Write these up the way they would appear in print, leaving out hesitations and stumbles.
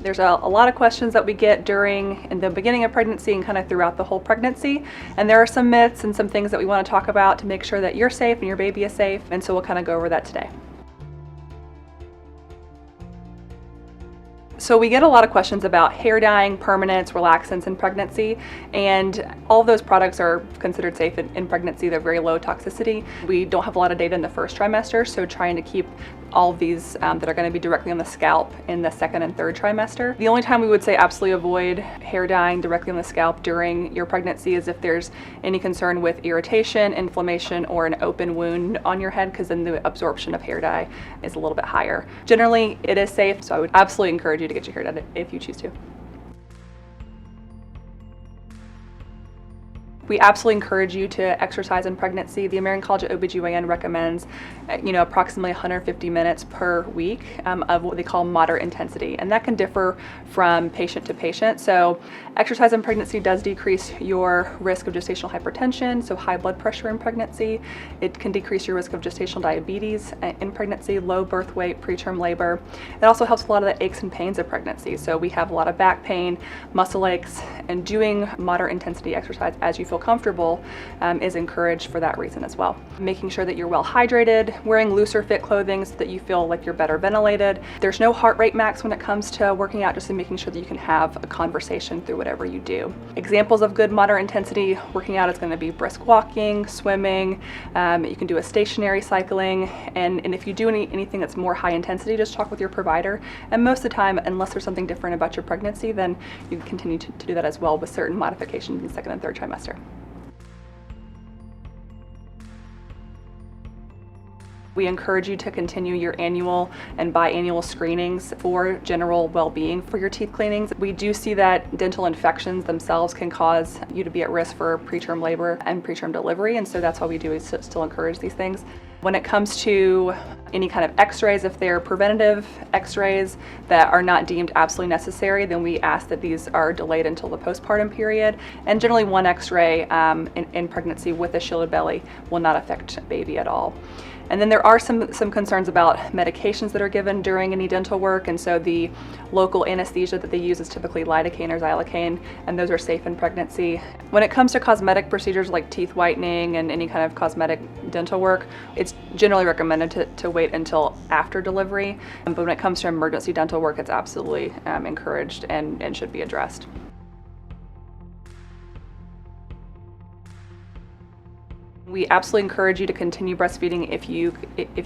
There's a lot of questions that we get during in the beginning of pregnancy and kind of throughout the whole pregnancy. And there are some myths and some things that we want to talk about to make sure that you're safe and your baby is safe. And so we'll kind of go over that today. So we get a lot of questions about hair dyeing, permanents, relaxants in pregnancy, and all of those products are considered safe in pregnancy. They're very low toxicity. We don't have a lot of data in the first trimester, so trying to keep all of these that are going to be directly on the scalp in the second and third trimester. The only time we would say absolutely avoid hair dyeing directly on the scalp during your pregnancy is if there's any concern with irritation, inflammation, or an open wound on your head, because then the absorption of hair dye is a little bit higher. Generally, it is safe, so I would absolutely encourage you to get your hair dyed if you choose to. We absolutely encourage you to exercise in pregnancy. The American College of OBGYN recommends, approximately 150 minutes per week of what they call moderate intensity, and that can differ from patient to patient. So exercise in pregnancy does decrease your risk of gestational hypertension, so high blood pressure in pregnancy. It can decrease your risk of gestational diabetes in pregnancy, low birth weight, preterm labor. It also helps a lot of the aches and pains of pregnancy. So we have a lot of back pain, muscle aches, and doing moderate intensity exercise as you feel comfortable is encouraged for that reason as well. Making sure that you're well hydrated, wearing looser fit clothing so that you feel like you're better ventilated. There's no heart rate max when it comes to working out, just in making sure that you can have a conversation through whatever you do. Examples of good moderate intensity working out is going to be brisk walking, swimming, you can do a stationary cycling, and if you do anything that's more high intensity, just talk with your provider. And most of the time, unless there's something different about your pregnancy, then you can continue to do that as well with certain modifications in the second and third trimester. We encourage you to continue your annual and biannual screenings for general well-being for your teeth cleanings. We do see that dental infections themselves can cause you to be at risk for preterm labor and preterm delivery, and so that's why we do still encourage these things. When it comes to any kind of x-rays, if they're preventative x-rays that are not deemed absolutely necessary, then we ask that these are delayed until the postpartum period. And generally one x-ray in pregnancy with a shielded belly will not affect baby at all. And then there are some concerns about medications that are given during any dental work, and so the local anesthesia that they use is typically lidocaine or xylocaine, and those are safe in pregnancy. When it comes to cosmetic procedures like teeth whitening and any kind of cosmetic dental work, it's generally recommended to wait until after delivery, but when it comes to emergency dental work, it's absolutely encouraged and should be addressed. We absolutely encourage you to continue breastfeeding if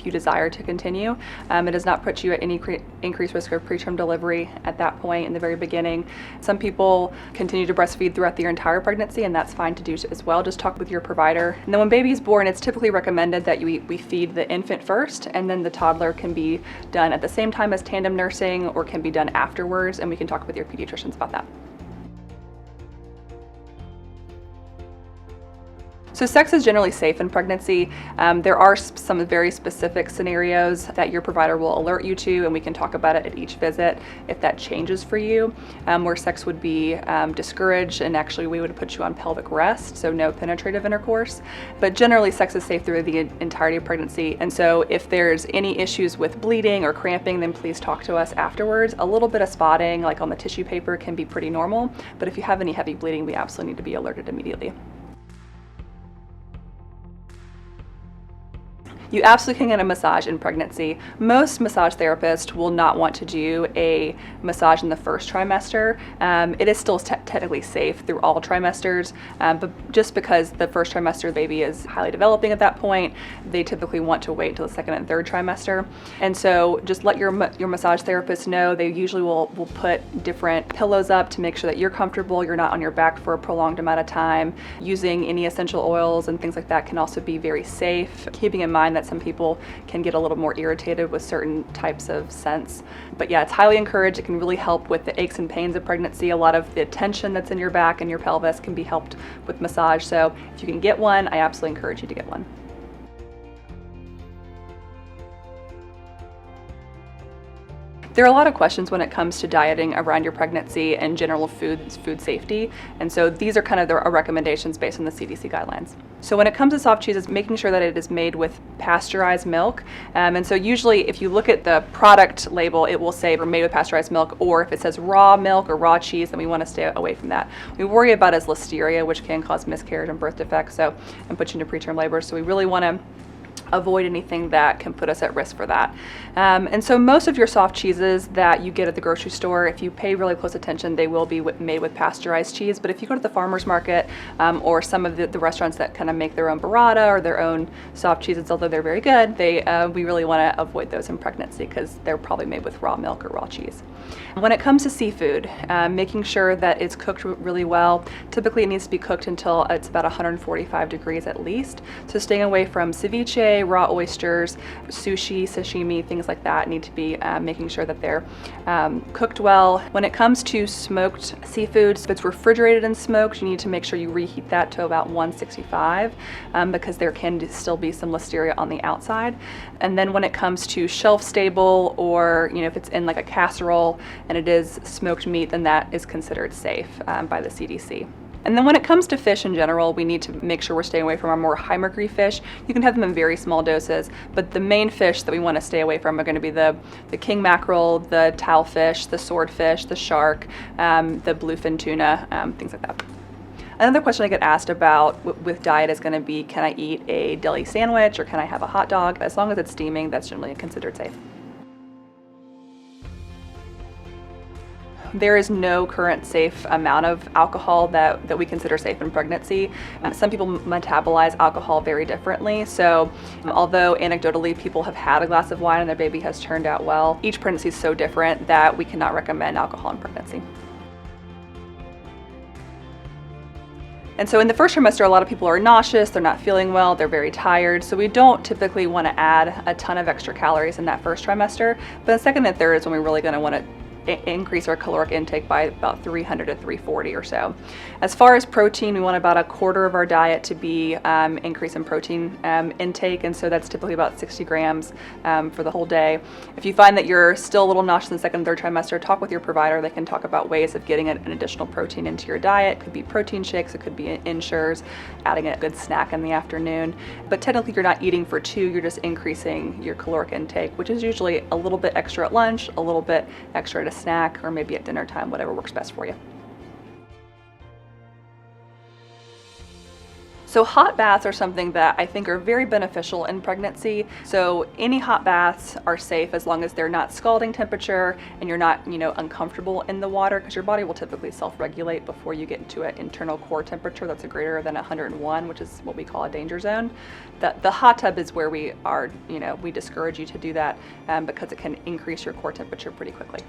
you desire to continue. It does not put you at any increased risk of preterm delivery at that point in the very beginning. Some people continue to breastfeed throughout their entire pregnancy, and that's fine to do as well. Just talk with your provider. And then when baby is born, it's typically recommended that we feed the infant first, and then the toddler can be done at the same time as tandem nursing or can be done afterwards, and we can talk with your pediatricians about that. So sex is generally safe in pregnancy. There are some very specific scenarios that your provider will alert you to, and we can talk about it at each visit if that changes for you, where sex would be discouraged, and actually we would put you on pelvic rest, so no penetrative intercourse. But generally sex is safe through the entirety of pregnancy, and so if there's any issues with bleeding or cramping, then please talk to us afterwards. A little bit of spotting, like on the tissue paper, can be pretty normal, but if you have any heavy bleeding, we absolutely need to be alerted immediately. You absolutely can get a massage in pregnancy. Most massage therapists will not want to do a massage in the first trimester. It is still technically safe through all trimesters, but just because the first trimester the baby is highly developing at that point, they typically want to wait until the second and third trimester. And so just let your massage therapist know. They usually will put different pillows up to make sure that you're comfortable, you're not on your back for a prolonged amount of time. Using any essential oils and things like that can also be very safe, keeping in mind that some people can get a little more irritated with certain types of scents. But yeah, it's highly encouraged. It can really help with the aches and pains of pregnancy. A lot of the tension that's in your back and your pelvis can be helped with massage. So if you can get one, I absolutely encourage you to get one. There are a lot of questions when it comes to dieting around your pregnancy and general food safety, and so these are kind of the recommendations based on the CDC guidelines. So when it comes to soft cheeses, making sure that it is made with pasteurized milk, and so usually if you look at the product label, it will say we're made with pasteurized milk, or if it says raw milk or raw cheese, then we want to stay away from that. We worry about is listeria, which can cause miscarriage and birth defects, and put you into preterm labor, so we really want to avoid anything that can put us at risk for that. And so most of your soft cheeses that you get at the grocery store, if you pay really close attention, they will be made with pasteurized cheese. But if you go to the farmer's market or some of the restaurants that kind of make their own burrata or their own soft cheeses, although they're very good, we really want to avoid those in pregnancy because they're probably made with raw milk or raw cheese. When it comes to seafood, making sure that it's cooked really well. Typically it needs to be cooked until it's about 145 degrees at least. So staying away from ceviche, raw oysters, sushi, sashimi, things like that need to be making sure that they're cooked well. When it comes to smoked seafoods, if it's refrigerated and smoked, you need to make sure you reheat that to about 165 because there can still be some listeria on the outside. And then when it comes to shelf stable, or if it's in like a casserole and it is smoked meat, then that is considered safe by the CDC. And then when it comes to fish in general, we need to make sure we're staying away from our more high mercury fish. You can have them in very small doses, but the main fish that we want to stay away from are going to be the king mackerel, the tilefish, the swordfish, the shark, the bluefin tuna, things like that. Another question I get asked about with diet is going to be, can I eat a deli sandwich or can I have a hot dog? As long as it's steaming, that's generally considered safe. There is no current safe amount of alcohol that we consider safe in pregnancy. Some people metabolize alcohol very differently, so although anecdotally people have had a glass of wine and their baby has turned out well, each pregnancy is so different that we cannot recommend alcohol in pregnancy. And so in the first trimester, a lot of people are nauseous, they're not feeling well, they're very tired, so we don't typically want to add a ton of extra calories in that first trimester, but the second and third is when we're really going to want to increase our caloric intake by about 300 to 340 or so. As far as protein, we want about a quarter of our diet to be increase in protein intake, and so that's typically about 60 grams for the whole day. If you find that you're still a little nauseous in the second and third trimester, talk with your provider. They can talk about ways of getting an additional protein into your diet. It could be protein shakes, it could be Ensures, adding a good snack in the afternoon. But technically you're not eating for two, you're just increasing your caloric intake, which is usually a little bit extra at lunch, a little bit extra at a snack, or maybe at dinner time, whatever works best for you. So hot baths are something that I think are very beneficial in pregnancy. So any hot baths are safe as long as they're not scalding temperature and you're not, uncomfortable in the water, because your body will typically self-regulate before you get into an internal core temperature that's greater than 101, which is what we call a danger zone. The hot tub is where we are, we discourage you to do that because it can increase your core temperature pretty quickly.